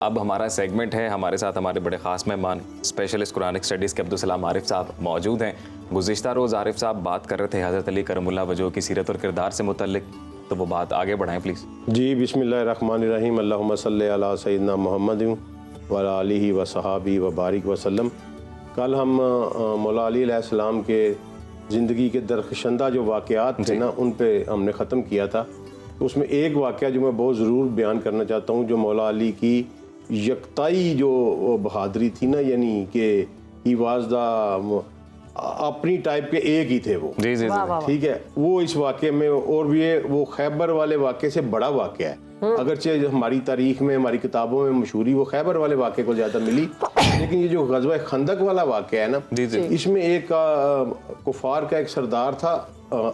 اب ہمارا سیگمنٹ ہے، ہمارے ساتھ ہمارے بڑے خاص مہمان اسپیشلسٹ قرآنک اسٹڈیز کے عبدالسلام عارف صاحب موجود ہیں۔ گزشتہ روز عارف صاحب بات کر رہے تھے حضرت علی کرم اللہ وجہہ کی سیرت اور کردار سے متعلق، تو وہ بات آگے بڑھائیں پلیز۔ جی بسم اللہ الرحمن الرحیم، اللہم صلی علی سیدنا محمد وعلی آلہ وصحابہ وبارک وسلم۔ کل ہم مولا علی علیہ السلام کے زندگی کے درخشندہ جو واقعات تھے نا، ان پہ ہم نے ختم کیا تھا۔ اس میں ایک واقعہ جو میں بہت ضرور بیان کرنا چاہتا ہوں، جو مولا علی کی یکتائی جو بہادری تھی نا، یعنی کہ ہی واز دا اپنی ٹائپ کے ایک ہی تھے وہ، جی جی ٹھیک ہے۔ وہ اس واقعے میں اور بھی وہ خیبر والے واقعے سے بڑا واقعہ ہے، اگرچہ ہماری تاریخ میں ہماری کتابوں میں مشہوری وہ خیبر والے واقعے کو زیادہ ملی، لیکن یہ جو غزوہ خندق والا واقعہ ہے نا، اس میں ایک کفار کا ایک سردار تھا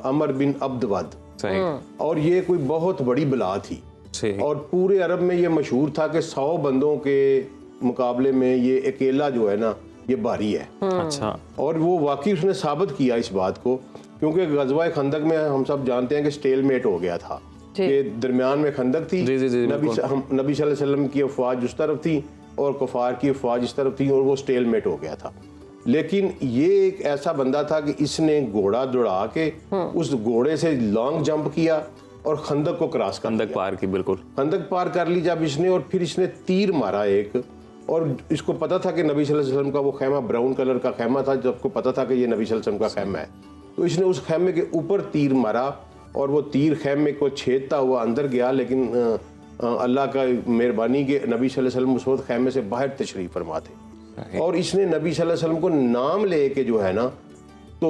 عمر بن عبد ود، اور یہ کوئی بہت بڑی بلا تھی، اور پورے عرب میں یہ مشہور تھا کہ 100 بندوں کے مقابلے میں یہ اکیلا جو ہے نا یہ بھاری ہے۔ اچھا، اور وہ واقعی اس نے ثابت کیا اس بات کو، کیونکہ غزوہ خندق میں ہم سب جانتے ہیں کہ سٹیل میٹ ہو گیا تھا، کہ درمیان میں خندق تھی، نبی صلی اللہ علیہ وسلم کی افواج اس طرف تھی اور کفار کی افواج اس طرف تھی، اور وہ سٹیل میٹ ہو گیا تھا۔ لیکن یہ ایک ایسا بندہ تھا کہ اس نے گھوڑا دوڑا کے اس گھوڑے سے لانگ جمپ کیا اور خندق کو کراس کر خندق پار کی، بالکل خندق پار کر لی جب اس نے، اور پھر اس نے تیر مارا ایک، اور اس کو پتا تھا کہ نبی صلی اللہ علیہ وسلم کا وہ خیمہ براؤن کلر کا خیمہ تھا، جب کو پتا تھا کہ یہ نبی صلی اللہ علیہ وسلم کا خیمہ ہے، تو اس نے اس خیمے کے اوپر تیر مارا، اور وہ تیر خیمے کو چھیدتا ہوا اندر گیا، لیکن اللہ کا مہربانی کہ نبی صلی اللہ علیہ وسلم اس وقت خیمے سے باہر تشریف فرما تھے، اور اس نے نبی صلی اللہ علیہ وسلم کو نام لے کے جو ہے نا تو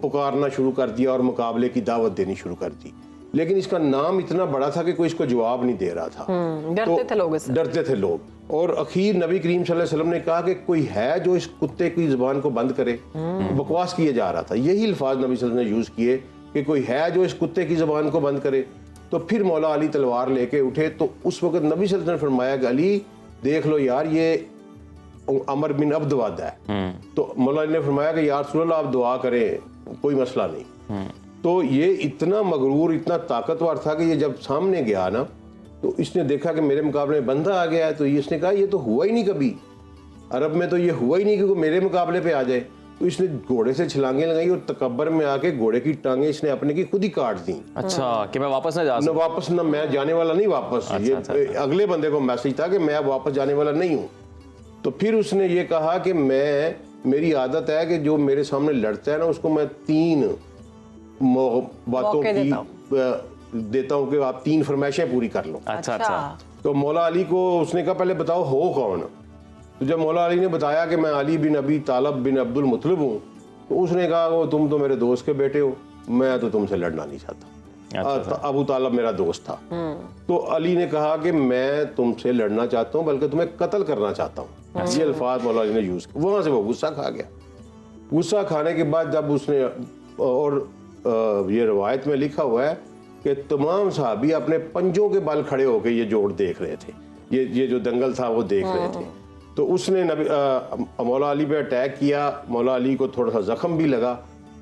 پکارنا شروع کر دیا اور مقابلے کی دعوت دینی شروع کر دی، لیکن اس کا نام اتنا بڑا تھا کہ کوئی اس کو جواب نہیں دے رہا تھا، ڈرتے تھے لوگ، اور اخیر نبی کریم صلی اللہ علیہ وسلم نے کہا کہ کوئی ہے جو اس کتے کی زبان کو بند کرے، بکواس کیے جا رہا تھا، یہی الفاظ نبی صلی اللہ علیہ وسلم نے یوز کیے کہ کوئی ہے جو اس کتے کی زبان کو بند کرے۔ تو پھر مولا علی تلوار لے کے اٹھے، تو اس وقت نبی صلی اللہ علیہ وسلم نے فرمایا کہ علی دیکھ لو یار، یہ عمر بن عبد ود ہے، تو مولا علی نے فرمایا کہ یا رسول اللہ آپ دعا کریں، کوئی مسئلہ نہیں۔ تو یہ اتنا مغرور، اتنا طاقتور تھا کہ یہ جب سامنے گیا نا تو اس نے دیکھا کہ میرے مقابلے میں بندہ آ گیا ہے، تو اس نے کہا یہ تو ہوا ہی نہیں کبھی، عرب میں تو یہ ہوا ہی نہیں کہ وہ میرے مقابلے پہ آ جائے، تو اس نے گھوڑے سے چھلانگیں لگائی اور تکبر میں آ کے گھوڑے کی ٹانگیں اس نے اپنے کی خود ہی کاٹ دیں۔ اچھا، کہ میں واپس نہ جا سکوں، واپس نہ میں جانے والا نہیں واپس، یہ اگلے بندے کو میسج تھا کہ میں اب واپس جانے والا نہیں ہوں۔ تو پھر اس نے یہ کہا کہ میری عادت ہے کہ جو میرے سامنے لڑتا ہے نا اس کو میں 3 باتوں کی دیتا ہوں کہ آپ 3 فرمائشیں پوری کر لو۔ اچھا، تو مولا علی کو اس نے کہا پہلے بتاؤ ہو کون، تو جب مولا علی نے بتایا کہ میں علی بن ابی طالب بن عبد المطلب ہوں، تو اس نے کہا تم تو میرے دوست کے بیٹے ہو، میں تو تم سے لڑنا نہیں چاہتا، ابو طالب میرا دوست تھا۔ تو علی نے کہا کہ میں تم سے لڑنا چاہتا ہوں بلکہ تمہیں قتل کرنا چاہتا ہوں، یہ الفاظ مولا علی نے یوز کیا۔ وہاں سے وہ غصہ کھا گیا۔ غصہ کھانے کے بعد جب اس نے، اور یہ روایت میں لکھا ہوا ہے کہ تمام صحابی اپنے پنجوں کے بل کھڑے ہو کے یہ جوڑ دیکھ رہے تھے، یہ جو دنگل تھا وہ دیکھ رہے تھے۔ تو اس نے مولا علی پہ اٹیک کیا، مولا علی کو تھوڑا سا زخم بھی لگا،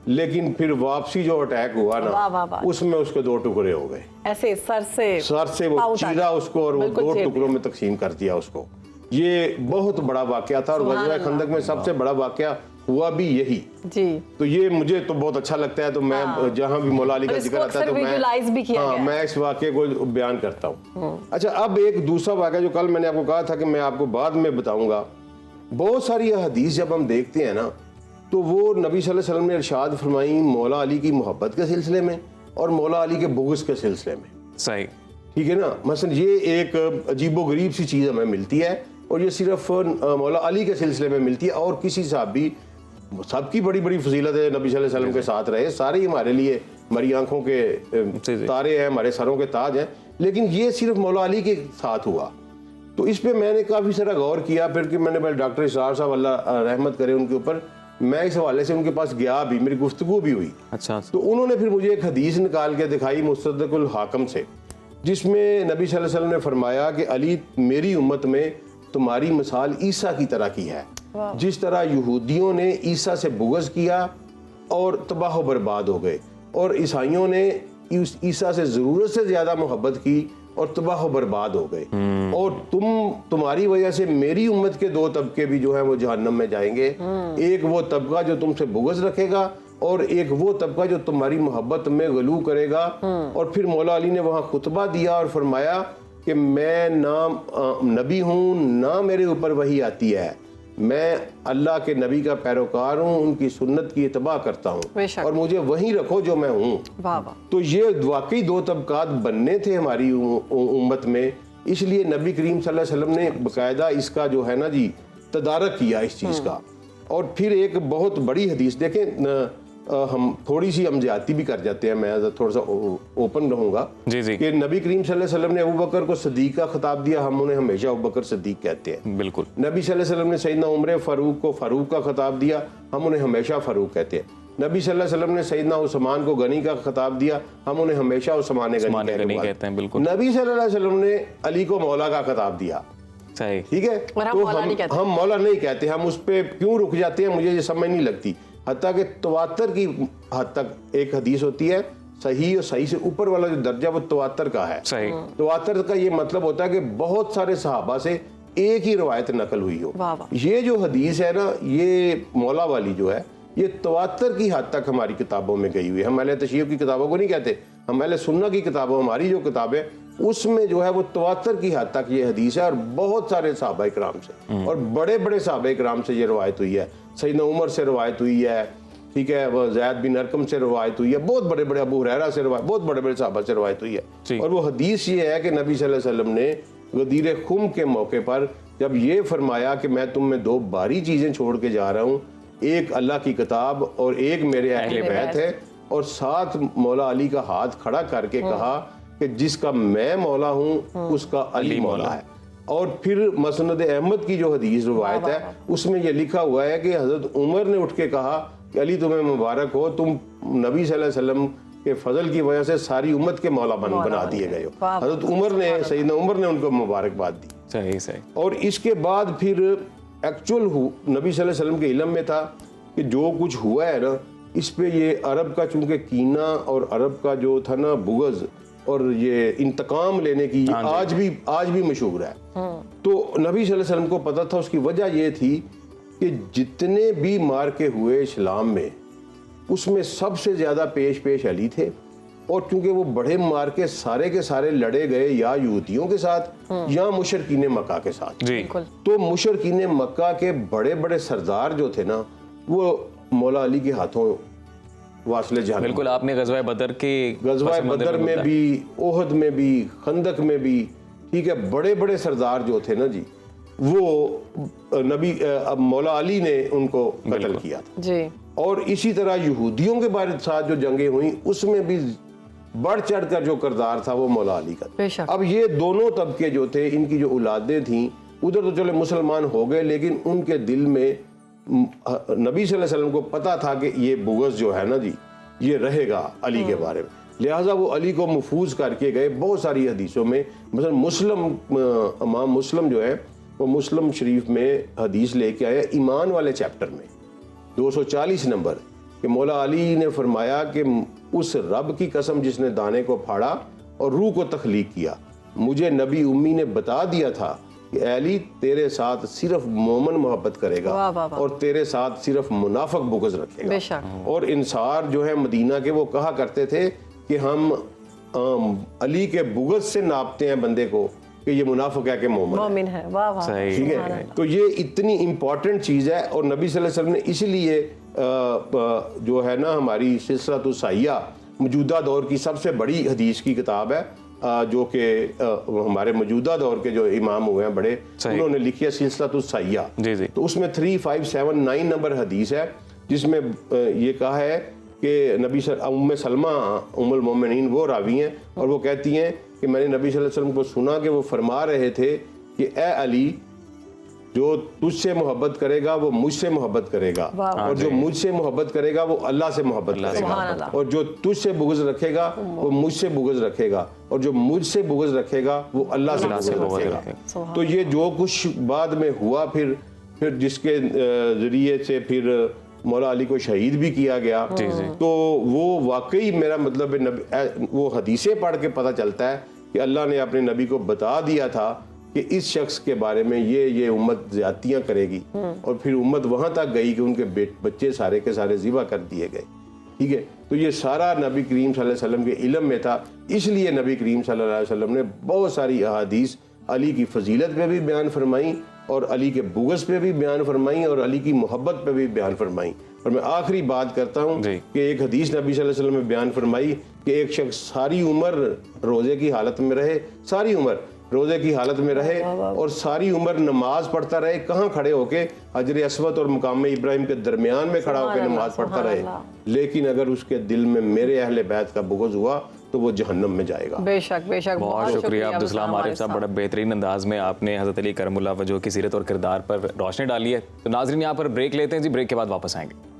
لیکن پھر واپسی جو اٹیک ہوا نا اس میں اس کے 2 ٹکڑے ہو گئے، ایسے سر سے وہ چیرا اس کو اور وہ 2 ٹکڑوں میں تقسیم کر دیا اس کو۔ یہ بہت بڑا واقعہ تھا، اور غزوہ خندق میں سب سے بڑا واقعہ ہوا بھی یہی۔ تو یہ مجھے تو بہت اچھا لگتا ہے، تو میں جہاں بھی مولا علی کا ذکر آتا ہے تو میں اس واقعے کو بیان کرتا ہوں۔ اچھا، اب ایک دوسرا واقعہ جو کل میں نے آپ کو کہا تھا کہ میں آپ کو بعد میں بتاؤں گا، بہت ساری حدیث جب ہم دیکھتے ہیں نا تو وہ نبی صلی اللہ علیہ وسلم نے ارشاد فرمائی مولا علی کی محبت کے سلسلے میں اور مولا علی کے بغض کے سلسلے میں، صحیح، ٹھیک ہے نا۔ مثلا یہ ایک عجیب و غریب سی چیز ہمیں ملتی ہے، اور یہ صرف مولا علی کے سلسلے میں ملتی ہے، اور کسی صحابی، سب کی بڑی بڑی فضیلت ہے، نبی صلی اللہ علیہ وسلم کے ساتھ رہے، سارے ہی ہمارے لیے ہماری آنکھوں کے تارے ہیں، ہمارے سروں کے تاج ہیں، لیکن یہ صرف مولا علی کے ساتھ ہوا۔ تو اس پہ میں نے کافی سارا غور کیا، پھر کہ میں نے ڈاکٹر اسرار صاحب اللہ رحمت کرے ان کے اوپر، میں اس حوالے سے ان کے پاس گیا بھی، میری گفتگو بھی ہوئی۔ اچھا، تو انہوں نے پھر مجھے ایک حدیث نکال کے دکھائی مستدرک الحاکم سے، جس میں نبی صلی اللہ علیہ وسلم نے فرمایا کہ علی میری امت میں تمہاری مثال عیسیٰ کی طرح کی ہے، جس طرح یہودیوں نے عیسیٰ سے بغض کیا اور تباہ و برباد ہو گئے، اور عیسائیوں نے عیسیٰ سے ضرورت سے زیادہ محبت کی اور تباہ و برباد ہو گئے، اور تمہاری وجہ سے میری امت کے 2 طبقے بھی جو ہیں وہ جہنم میں جائیں گے، ایک وہ طبقہ جو تم سے بغض رکھے گا اور ایک وہ طبقہ جو تمہاری محبت میں غلو کرے گا۔ اور پھر مولا علی نے وہاں خطبہ دیا اور فرمایا کہ میں نہ نبی ہوں، نہ میرے اوپر وحی آتی ہے، میں اللہ کے نبی کا پیروکار ہوں، ان کی سنت کی اتباع کرتا ہوں، اور مجھے وہیں رکھو جو میں ہوں۔ تو یہ واقعی 2 طبقات بننے تھے ہماری امت میں، اس لیے نبی کریم صلی اللہ علیہ وسلم نے باقاعدہ اس کا جو ہے نا جی تدارک کیا اس چیز کا۔ اور پھر ایک بہت بڑی حدیث دیکھیں، ہم تھوڑی سی ہم زیادتی بھی کر جاتے ہیں، میں تھوڑا سا اوپن رہوں گا کہ نبی کریم صلی اللہ علیہ وسلم نے ابوبکر کو صدیق کا خطاب دیا، ہم انہیں ہمیشہ ابوبکر صدیق کہتے ہیں۔ بالکل۔ نبی صلی اللہ علیہ وسلم نے سیدنا عمر فاروق کو فاروق کا خطاب دیا، ہم انہیں ہمیشہ فاروق کہتے ہیں۔ نبی صلی اللہ علیہ وسلم نے سیدنا عثمان کو غنی کا خطاب دیا، ہم انہیں ہمیشہ عثمان غنی کہتے ہیں۔ بالکل۔ نبی صلی اللہ علیہ وسلم نے علی کو مولا کا خطاب دیا، صحیح، ٹھیک ہے، تو ہم مولا نہیں کہتے، ہم اس پہ کیوں رک جاتے ہیں مجھے یہ سمجھ نہیں لگتی۔ حتیٰ کہ تواتر کی حد تک ایک حدیث ہوتی ہے، صحیح اور صحیح سے اوپر والا جو درجہ وہ تواتر کا ہے۔ تواتر کا یہ مطلب ہوتا ہے کہ بہت سارے صحابہ سے ایک ہی روایت نقل ہوئی ہو۔ یہ جو حدیث ہے نا، یہ مولا والی جو ہے، یہ تواتر کی حد تک ہماری کتابوں میں گئی ہوئی ہے۔ ہم اہل تشیع کی کتابوں کو نہیں کہتے، ہم اہل سنہ کی کتابوں، ہماری جو کتاب ہے اس میں جو ہے وہ تواتر کی حد تک یہ حدیث ہے، اور بہت سارے صحابہ کرام سے اور بڑے بڑے صحابہ کرام سے یہ روایت ہوئی ہے۔ سیدنا عمر سے روایت ہوئی ہے، ٹھیک ہے، زید بن ارقم سے روایت ہوئی ہے، بہت بڑے بڑے ابو ہریرہ سے روایت، بہت بڑے بڑے صحابہ سے روایت ہوئی ہے۔ اور وہ حدیث یہ ہے کہ نبی صلی اللہ علیہ وسلم نے غدیر خم کے موقع پر جب یہ فرمایا کہ میں تم میں 2 بھاری چیزیں چھوڑ کے جا رہا ہوں، ایک اللہ کی کتاب اور ایک میرے اہل بیت ہے، اور ساتھ مولا علی کا ہاتھ کھڑا کر کے کہا کہ جس کا میں مولا ہوں اس کا علی مولا ہے۔ اور پھر مسند احمد کی جو حدیث روایت ہے اس میں یہ لکھا ہوا ہے کہ حضرت عمر نے اٹھ کے کہا کہ علی تمہیں مبارک ہو، تم نبی صلی اللہ علیہ وسلم کے فضل کی وجہ سے ساری امت کے مولا بنا دیے گئے ہو۔ حضرت عمر نے، سیدنا عمر نے ان کو مبارکباد دی۔ صحیح۔ اور اس کے بعد پھر ایکچول نبی صلی اللہ علیہ وسلم کے علم میں تھا کہ جو کچھ ہوا ہے نا، اس پہ یہ عرب کا چونکہ کینہ اور عرب کا جو تھا نا بغض اور یہ انتقام لینے کی آج بھی مشہور ہے۔ تو نبی صلی اللہ علیہ وسلم کو پتہ تھا، اس کی وجہ یہ تھی کہ جتنے بھی مارکے ہوئے اسلام میں، اس میں سب سے زیادہ پیش علی تھے، اور چونکہ وہ بڑے مارکے سارے کے سارے لڑے گئے یا یہودیوں کے ساتھ یا مشرکین مکہ کے ساتھ، تو مشرکین مکہ کے بڑے بڑے سردار جو تھے نا، وہ مولا علی کے ہاتھوں واصل جہنم۔ بالکل، آپ نے غزوہ بدر میں بھی، احد میں بھی، خندق میں بھی، ٹھیک ہے، بڑے بڑے سردار جو تھے نا جی، وہ مولا علی نے ان کو قتل کیا تھا۔ اور اسی طرح یہودیوں کے بارے ساتھ جو جنگیں ہوئیں اس میں بھی بڑھ چڑھ کر جو کردار تھا وہ مولا علی کا تھا۔ اب یہ دونوں طبقے جو تھے، ان کی جو اولادیں تھیں، ادھر تو چلے مسلمان ہو گئے، لیکن ان کے دل میں نبی صلی اللہ علیہ وسلم کو پتا تھا کہ یہ بغض جو ہے نا جی، یہ رہے گا علی کے بارے میں، لہٰذا وہ علی کو محفوظ کر کے گئے۔ بہت ساری حدیثوں میں، مثلا امام مسلم جو ہے وہ مسلم شریف میں حدیث لے کے آیا ایمان والے چیپٹر میں 240 نمبر، کہ مولا علی نے فرمایا کہ اس رب کی قسم جس نے دانے کو پھاڑا اور روح کو تخلیق کیا، مجھے نبی امی نے بتا دیا تھا کہ اے علی تیرے ساتھ صرف مومن محبت کرے گا اور تیرے ساتھ صرف منافق بغض رکھے گا۔ اور انصار جو ہے مدینہ کے، وہ کہا کرتے تھے کہ ہم علی کے بغض سے ناپتے ہیں بندے کو کہ یہ منافق ہے کہ مومن ہے۔ ٹھیک ہے، تو یہ اتنی امپورٹنٹ چیز ہے، اور نبی صلی اللہ علیہ وسلم نے اس لیے جو ہے نا ہماری سلسلۃ الصحیحہ موجودہ دور کی سب سے بڑی حدیث کی کتاب ہے، جو کہ ہمارے موجودہ دور کے جو امام ہوئے ہیں بڑے، انہوں نے لکھی ہے سلسلۃ الصحیحہ۔ تو اس میں 3579 نمبر حدیث ہے، جس میں یہ کہا ہے کہ نبی ام سلمہ ام المومنین وہ راوی ہیں، اور وہ کہتی ہیں کہ میں نے نبی صلی اللہ علیہ وسلم کو سنا کہ وہ فرما رہے تھے کہ اے علی، جو تجھ سے محبت کرے گا وہ مجھ سے محبت کرے گا، اور جو مجھ سے محبت کرے گا وہ اللہ سے محبت کرے گا، اور جو تجھ سے بغض رکھے گا وہ مجھ سے بغض رکھے گا، اور جو مجھ سے بغض رکھے گا وہ اللہ سے بغض رکھے گا۔ تو یہ جو کچھ بعد میں ہوا، پھر جس کے ذریعے سے پھر مولا علی کو شہید بھی کیا گیا، تو وہ واقعی میرا مطلب وہ حدیثیں پڑھ کے پتہ چلتا ہے کہ اللہ نے اپنے نبی کو بتا دیا تھا کہ اس شخص کے بارے میں یہ امت زیادتیاں کرے گی، اور پھر امت وہاں تک گئی کہ ان کے بچے سارے کے سارے ذبح کر دیے گئے، ٹھیک ہے. تو یہ سارا نبی کریم صلی اللہ علیہ وسلم کے علم میں تھا. اس لیے نبی کریم صلی اللہ علیہ وسلم نے بہت ساری احادیث علی کی فضیلت پہ بھی بیان فرمائیں، اور علی کے بغض پہ بھی بیان فرمائیں، اور علی کی محبت پہ بھی بیان فرمائیں. اور میں آخری بات کرتا ہوں کہ ایک حدیث نبی صلی اللہ علیہ وسلم نے بیان فرمائی کہ ایک شخص ساری عمر روزے کی حالت میں رہے، ساری عمر روزے کی حالت میں رہے، اور ساری عمر نماز پڑھتا رہے. کہاں کھڑے ہو کے؟ حجر اسود اور مقام ابراہیم کے درمیان میں کھڑا ہو کے نماز پڑھتا رہے. لیکن اگر اس کے دل میں میرے اہل بیت کا بغض ہوا تو وہ جہنم میں جائے گا. بے شک بے شک. بہت شکریہ عبدالسلام عارف صاحب، بڑا بہترین انداز میں آپ نے حضرت علی کرم اللہ وجہہ کی سیرت اور کردار پر روشنی ڈالی ہے. تو ناظرین یہاں پر بریک لیتے ہیں جی، بریک کے بعد واپس آئیں گے.